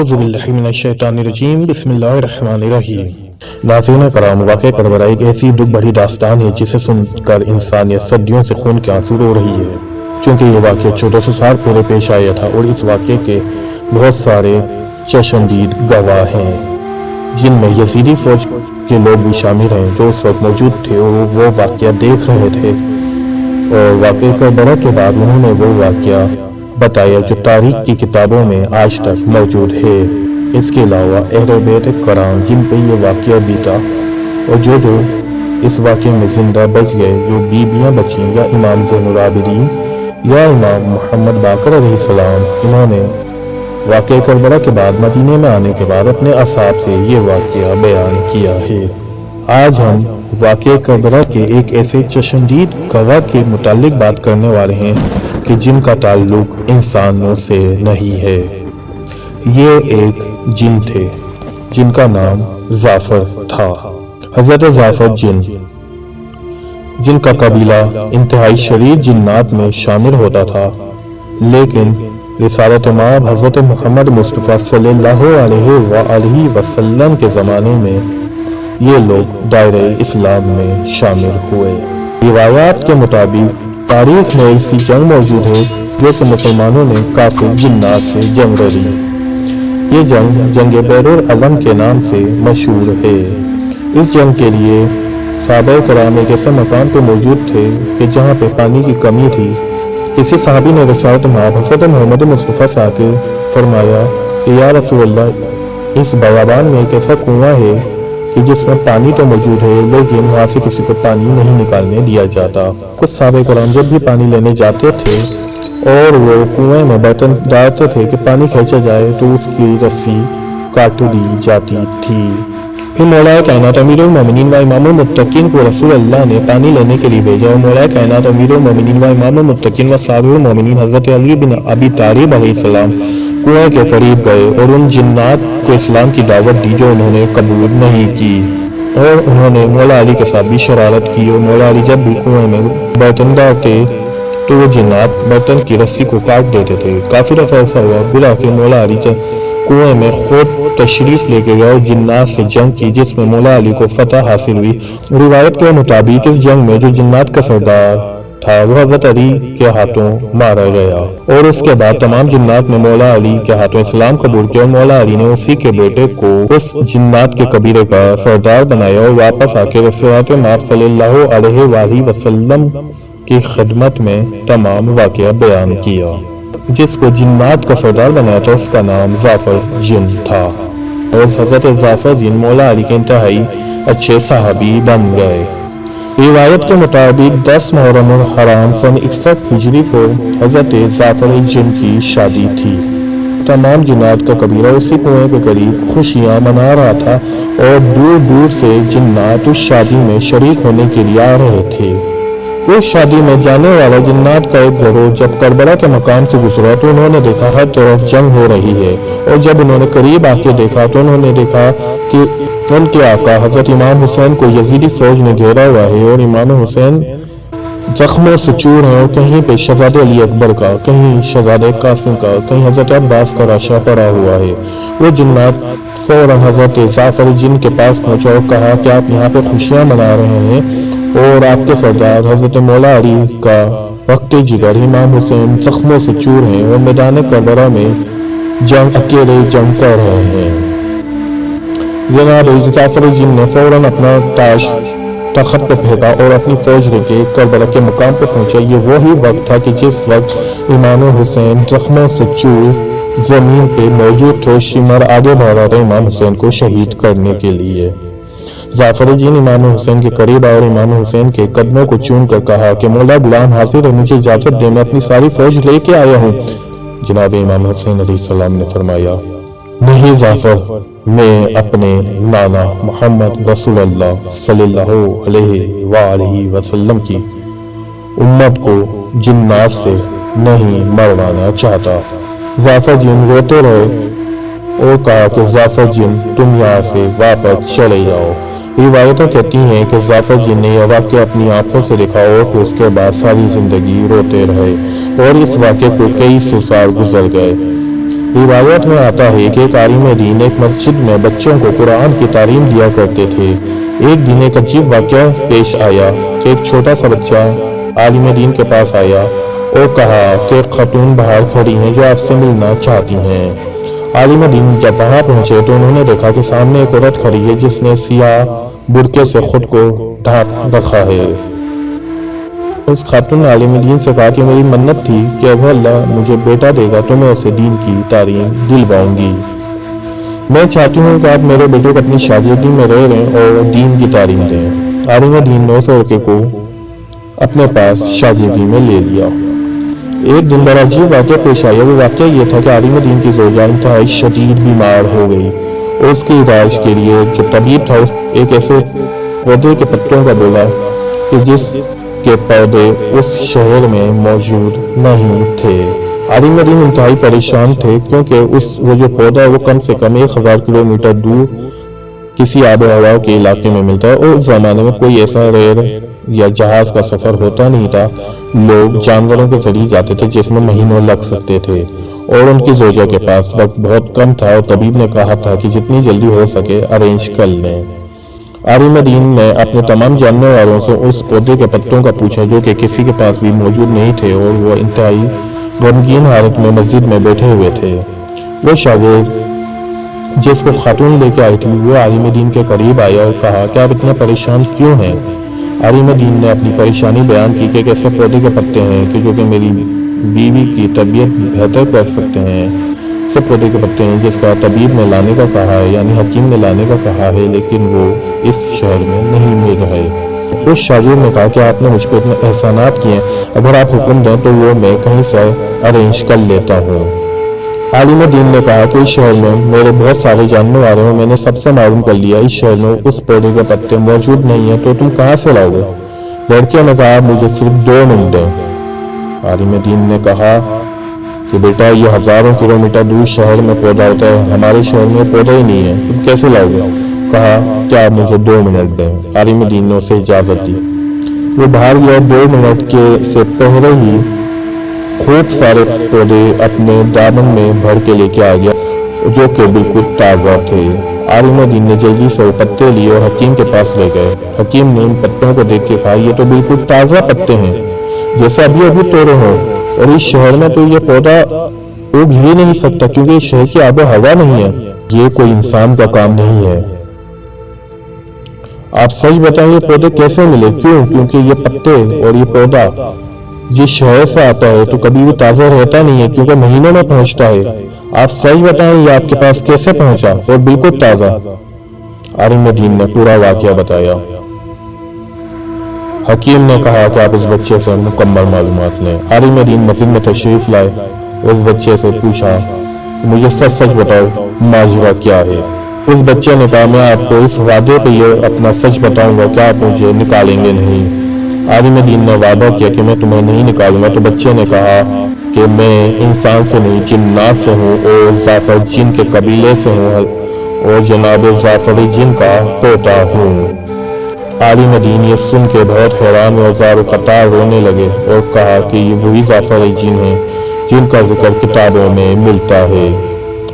اعوذ باللہ من الشیطان الرجیم بسم اللہ الرحمن الرحیم۔ ناظرین کرام، واقعہ کربلا ایک ایسی دکھ بھری داستان ہے جسے سن کر انسانیت صدیوں سے خون کے آنسو رو رہی ہے۔ چونکہ یہ واقعہ 1400 سال پہلے پیش آیا تھا اور اس واقعے کے بہت سارے چشمدید گواہ ہیں، جن میں یزیدی فوج کے لوگ بھی شامل ہیں جو اس وقت موجود تھے اور وہ واقعہ دیکھ رہے تھے، اور واقعہ کربلا کے بعد انہوں نے وہ واقعہ بتایا جو تاریخ کی کتابوں میں آج تک موجود ہے۔ اس کے علاوہ اہل بیت کرام جن پہ یہ واقعہ بیتا اور جو اس واقعے میں زندہ بچ گئے، جو بیویاں بچیں یا امام زین العابدین یا امام محمد باقر علیہ السلام، انہوں نے واقعہ کربلا کے بعد مدینے میں آنے کے بعد اپنے اصحاب سے یہ واقعہ بیان کیا ہے۔ آج ہم واقعہ کربلا کے ایک ایسے چشمدید گواہ کے متعلق بات کرنے والے ہیں کہ جن کا تعلق انسانوں سے نہیں ہے۔ یہ ایک جن تھے جن کا نام جعفر تھا۔ حضرت جعفر جن کا قبیلہ انتہائی شریر جنات میں شامل ہوتا تھا، لیکن رسالت مآب حضرت محمد مصطفیٰ صلی اللہ علیہ وآلہ وسلم کے زمانے میں یہ لوگ دائرہ اسلام میں شامل ہوئے۔ روایات کے مطابق تاریخ میں ایسی جنگ موجود ہے جو کہ مسلمانوں نے کافر جنات سے جنگ لڑی۔ یہ جنگ بیر العلم کے نام سے مشہور ہے۔ اس جنگ کے لیے صحابہ کرام ایک ایسے مقام پہ موجود تھے کہ جہاں پہ پانی کی کمی تھی۔ کسی صحابی نے رسالت مآب حضرت محمد مصطفیٰ سے آ کے فرمایا کہ یا رسول اللہ، اس بیابان میں ایک ایسا کنواں ہے کہ جس میں پانی تو موجود ہے لیکن وہاں سے کسی کو پانی نہیں نکالنے دیا جاتا۔ کچھ صحابہ کرام جب بھی پانی لینے جاتے تھے اور وہ کنویں میں برتن ڈالتے تھے کہ پانی کھینچا جائے تو اس کی رسی کاٹ دی جاتی تھی۔ پھر مولا کائنات امیر المومنین و امام المتقین کو رسول اللہ نے پانی لینے کے لیے بھیجا، اور مولا کائنات امیر المومنین و امام المتقین و صابر المومنین حضرت علی بن ابی طالب علیہ السلام کنویں کے قریب گئے اور ان جنات کو اسلام کی دعوت دی جو انہوں نے قبول نہیں کی، اور انہوں نے مولا علی کے ساتھ بھی شرارت کی، اور مولا علی جب بھی کنویں میں برتن ڈالتے تو وہ جنات برتن کی رسی کو کاٹ دیتے تھے۔ کافی دفعہ ایسا ہوا، بالآخر مولا علی کنویں میں خود تشریف لے کے گئے اور جنات سے جنگ کی، جس میں مولا علی کو فتح حاصل ہوئی۔ روایت کے مطابق اس جنگ میں جو جنات کا سردار تھا وہ حضرت علی کے ہاتھوں مارا گیا، اور اس کے بعد تمام جنات نے مولا علی کے ہاتھوں اسلام قبول کیا، اور مولا علی نے اسی کے بیٹے کو اس جنات کے قبیلے کا سردار بنایا، اور واپس آ کے رسالت مآب صلی اللہ علیہ وآلہ وسلم کی خدمت میں تمام واقعہ بیان کیا۔ جس کو جنات کا سردار بنایا تھا اس کا نام جعفر جن تھا، اور حضرت جعفر جن مولا علی کے انتہائی اچھے صحابی بن گئے۔ روایت کے مطابق 10 محرم الحرام سن 61 ہجری کو حضرت جعفر جن کی شادی تھی۔ تمام جنات کا قبیلہ اسی کنویں کے قریب خوشیاں منا رہا تھا، اور دور دور سے جنات اس شادی میں شریک ہونے کے لیے آ رہے تھے۔ اس شادی میں جانے والا جنات کا ایک گروہ جب کربلا کے مقام سے گزرا تو انہوں نے دیکھا ہر طرف جنگ ہو رہی ہے، اور جب انہوں نے قریب آ کے دیکھا تو انہوں نے دیکھا کہ ان کے آقا حضرت امام حسین کو یزیدی فوج نے گھیرا ہوا ہے، اور امام حسین زخموں سے چور ہیں، اور کہیں پہ شہزادہ علی اکبر کا، کہیں شہزادہ قاسم کا، کہیں حضرت عباس کا راشا پڑا ہوا ہے۔ وہ جنات فوراً حضرت جعفر جن کے پاس پہنچا اور کہا کہ آپ یہاں پہ خوشیاں منا رہے ہیں، اور آپ کے سردار حضرت مولا علی کا وقت جگر امام حسین زخموں سے چور ہیں اور میدان کربلا میں اکیلے جنگ کر رہے ہیں۔ جناب جعفر جن نے فوراً اپنا تاج تخت پہ پھینکا اور اپنی فوج لے کے کربلا کے مقام پہ پہنچا۔ یہ وہی وقت تھا کہ جس وقت امام حسین زخموں سے چور زمین پہ موجود تھے، شمر آگے بڑھ رہا تھا امام حسین کو شہید کرنے کے لیے۔ جعفر جن امام حسین کے قریب آئے اور امام حسین کے قدموں کو چوم کر کہا کہ مولا غلام حاضر ہے، مجھے اجازت دے، میں اپنی ساری فوج لے کے آیا ہوں۔ جناب امام حسین علیہ السلام نے فرمایا، نہیں جعفر، میں اپنے نانا محمد رسول اللہ صلی اللہ علیہ وآلہ وسلم کی امت کو جنات سے نہیں مروانا چاہتا۔ جعفر جن روتے رہے اور کہا کہ جعفر جن تم یہاں سے واپس چلے جاؤ۔ روایتیں کہتی ہیں کہ جعفر جن نے یہ واقعہ اپنی آنکھوں سے دیکھا اور پھر اس کے بعد ساری زندگی روتے رہے، اور اس واقعے کو کئی سو سال گزر گئے۔ روایت میں آتا ہے کہ ایک عالم دین ایک مسجد میں بچوں کو قرآن کی تعلیم دیا کرتے تھے۔ ایک دن ایک عجیب واقعہ پیش آیا کہ ایک چھوٹا سا بچہ عالم دین کے پاس آیا اور کہا کہ ایک خاتون باہر کھڑی ہیں جو آپ سے ملنا چاہتی ہیں۔ عالم دین جب وہاں پہنچے تو انہوں نے دیکھا کہ سامنے ایک عورت کھڑی ہے جس نے سیاہ برقعے سے خود کو ڈھانپ رکھا ہے۔ اس خاتون نے عالم دین سے کہا کہ میری منت تھی کہ اگر اللہ مجھے بیٹا دے گا تو میں اسے دین کی تعلیم دلواؤں گی۔ میں چاہتی ہوں کہ آپ میرے بیٹے کو اپنی شاگردی میں رہ لیں اور دین کی تعلیم دیں۔ عالم دین نے اس لڑکے کو اپنے پاس شاگردی میں لے لیا۔ ایک دن بڑا عجیب واقعہ پیش آیا۔ وہ واقعہ یہ تھا کہ عالم دین کی زوجہ انتہائی شدید بیمار ہو گئی اور اس کے علاج کے لیے جو طبیب تھا ایک ایسے پودے کے پتوں کا بولا کہ جس کے پودے اس شہر میں موجود نہیں تھے۔ عالم دین انتہائی پریشان تھے کیونکہ وہ جو پودا ہے وہ کم سے کم 1000 کلومیٹر دور کسی آب و ہوا کے علاقے میں ملتا ہے اور اس زمانے میں کوئی ایسا ریل یا جہاز کا سفر ہوتا نہیں تھا۔ لوگ جانوروں کے ذریعے جاتے تھے جس میں مہینوں لگ سکتے تھے اور ان کی زوجہ کے پاس وقت بہت کم تھا اور طبیب نے کہا تھا کہ جتنی جلدی ہو سکے ارینج کر لیں۔ عالم دین نے اپنے تمام جاننے والوں سے اس پودے کے پتوں کا پوچھا جو کہ کسی کے پاس بھی موجود نہیں تھے اور وہ انتہائی غمگین حالت میں مسجد میں بیٹھے ہوئے تھے۔ وہ شاگرد جس کو خاتون لے کے آئی تھی وہ عالم دین کے قریب آیا اور کہا کہ آپ اتنا پریشان کیوں ہیں؟ عالم دین نے اپنی پریشانی بیان کی کہ ایک ایسے پودے کے پتے ہیں کہ جو کہ میری بیوی کی طبیعت بہتر کر سکتے ہیں۔ سب پودے کے پتے ہیں جس کا طبیب نے لانے کا کہا ہے یعنی حکیم نے لانے کا کہا ہے لیکن وہ اس شہر میں نہیں مل رہے۔ اس شاگرد نے کہا کہ آپ نے مجھ پہ اتنے احسانات کیے ہیں، اگر آپ حکم دیں تو وہ میں کہیں سے ارینج کر لیتا ہوں۔ عالم دین نے کہا کہ اس شہر میں میرے بہت سارے جاننے والے ہیں، میں نے سب سے معلوم کر لیا اس شہر میں اس پودے کے پتے موجود نہیں ہیں، تو تم کہاں سے لاؤ گے؟ لڑکے نے کہا مجھے صرف 2 منٹ دیں۔ عالم دین نے کہا کہ بیٹا یہ ہزاروں کلومیٹر دور شہر میں پودا ہوتا ہے، ہمارے شہر میں پودا ہی نہیں ہے، تم کیسے لاؤ گے؟ کہا کہ آپ مجھے 2 منٹ دیں۔ عالم دین نے اسے اجازت دی۔ وہ باہر گیا، 2 منٹ سے پہلے ہی خوب سارے پودے اپنے دامن میں بھر کے لے کے آ گیا جو کہ بالکل تازہ تھے۔ عالم دین نے جلدی سے وہ پتے لیے اور حکیم کے پاس لے گئے۔ حکیم نے ان پتوں کو دیکھ کے کہا یہ تو بالکل تازہ پتے ہیں جیسے ابھی ابھی توڑے ہوں، اور اس شہر میں تو یہ پودا اگ ہی نہیں سکتا کیونکہ اس شہر کی آب و ہوا نہیں ہے، یہ کوئی انسان کا کام نہیں ہے۔ آپ سچ بتائیں یہ پودے کیسے ملے؟ کیوں؟ کیونکہ یہ پتے اور یہ پودا جس شہر سے آتا ہے تو کبھی بھی تازہ رہتا نہیں ہے کیونکہ مہینوں میں پہنچتا ہے۔ آپ سچ بتائیں یہ آپ کے پاس کیسے پہنچا اور بالکل تازہ؟ عالم دین نے پورا واقعہ بتایا۔ حکیم نے کہا کہ آپ اس بچے سے مکمل معلومات لیں۔ عالم دین مسجد میں تشریف لائے، اس بچے سے پوچھا مجھے سچ سچ بتاؤ ماجرا کیا ہے؟ اس بچے نے کہا میں آپ کو اس وعدے پہ یہ اپنا سچ بتاؤں گا کہ آپ مجھے نکالیں گے نہیں۔ عالم دین نے وعدہ کیا کہ میں تمہیں نہیں نکالوں گا، تو بچے نے کہا کہ میں انسان سے نہیں جنات سے ہوں اور ظافر جن کے قبیلے سے ہوں اور جناب ظافر جن کا پوتا ہوں۔ عالم دین یہ سن کے بہت حیران اور زار و قطار رونے لگے اور کہا کہ یہ وہی ظافر جن ہیں جن کا ذکر کتابوں میں ملتا ہے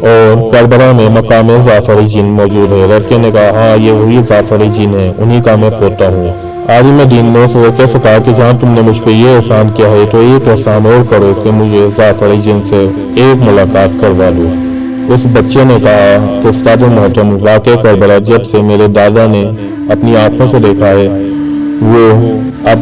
اور کربلا میں مقام ظافر جن موجود ہے۔ لڑکے نے کہا ہاں یہ وہی ظافر جن ہیں، انہی کا میں پوتا ہوں۔ عالم دین نے اس لڑکے سے کہا کہ جہاں تم نے مجھ پہ یہ احسان کیا ہے تو ایک احسان اور کرو کہ مجھے ظافر جن سے ایک ملاقات کروا دو۔ اس بچے نے کہا کہ استاد محترم واقع کربلا جب سے میرے دادا نے اپنی آنکھوں سے دیکھا ہے وہ اب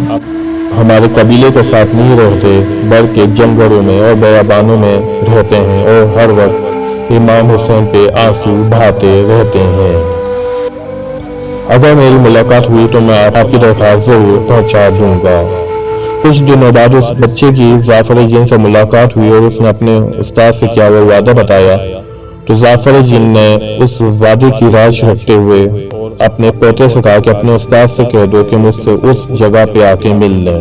ہمارے قبیلے کے ساتھ نہیں رہتے بلکہ جنگلوں میں اور بیابانوں میں رہتے ہیں اور ہر وقت امام حسین پہ آنسو بہاتے رہتے ہیں۔ اگر میری ملاقات ہوئی تو میں آپ کی درخواست ضرور پہنچا دوں گا۔ کچھ دنوں بعد اس بچے کی ظافر جن سے ملاقات ہوئی اور اس نے اپنے استاد سے کیا وہ وعدہ بتایا تو ظافر جن نے اس وعدے کی راز رکھتے ہوئے اپنے پوتے سے کہا کہ اپنے استاد سے کہہ دو کہ مجھ سے اس جگہ پہ آ کے مل لیں۔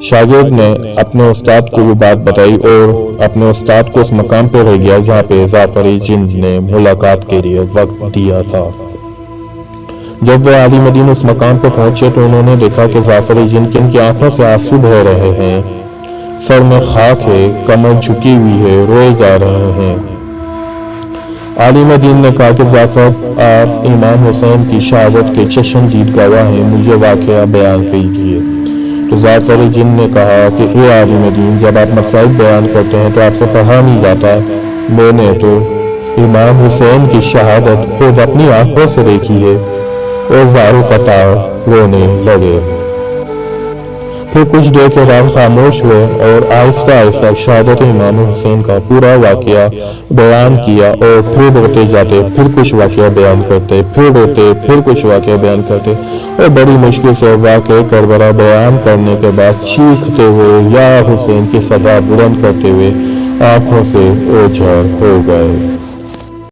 شاگرد نے اپنے استاد کو وہ بات بتائی اور اپنے استاد کو اس مقام پہ رہ گیا جہاں پہ ظافر جن نے ملاقات کے لیے وقت دیا تھا۔ جب وہ عالم دین اس مقام پہ پہنچے تو انہوں نے دیکھا کہ ظافر جن کی آنکھوں سے آنسو بہہ رہے ہیں، سر میں خاک ہے، کمر جھکی ہوئی ہے، روئے جا رہے ہیں۔ عالم دین نے کہا کہ جعفر آپ امام حسین کی شہادت کے چشمدید گواہ ہیں، مجھے واقعہ بیان کیجیے۔ تو جعفر جن نے کہا کہ اے عالم دین، جب آپ مسائل بیان کرتے ہیں تو آپ سے پڑھا نہیں جاتا، میں نے تو امام حسین کی شہادت خود اپنی آنکھوں سے دیکھی ہے۔ اور زارو قطار رونے لگے۔ پھر کچھ دیر کے بعد خاموش ہوئے اور آہستہ آہستہ شہادت امام حسین کا پورا واقعہ بیان کیا، اور پھر روتے جاتے، پھر کچھ واقعہ بیان کرتے، پھر روتے، پھر کچھ واقعہ بیان کرتے، اور بڑی مشکل سے واقعہ کربلا بیان کرنے کے بعد چیختے ہوئے یا حسین کی صدا بلند کرتے ہوئے آنکھوں سے اوجھل ہو گئے۔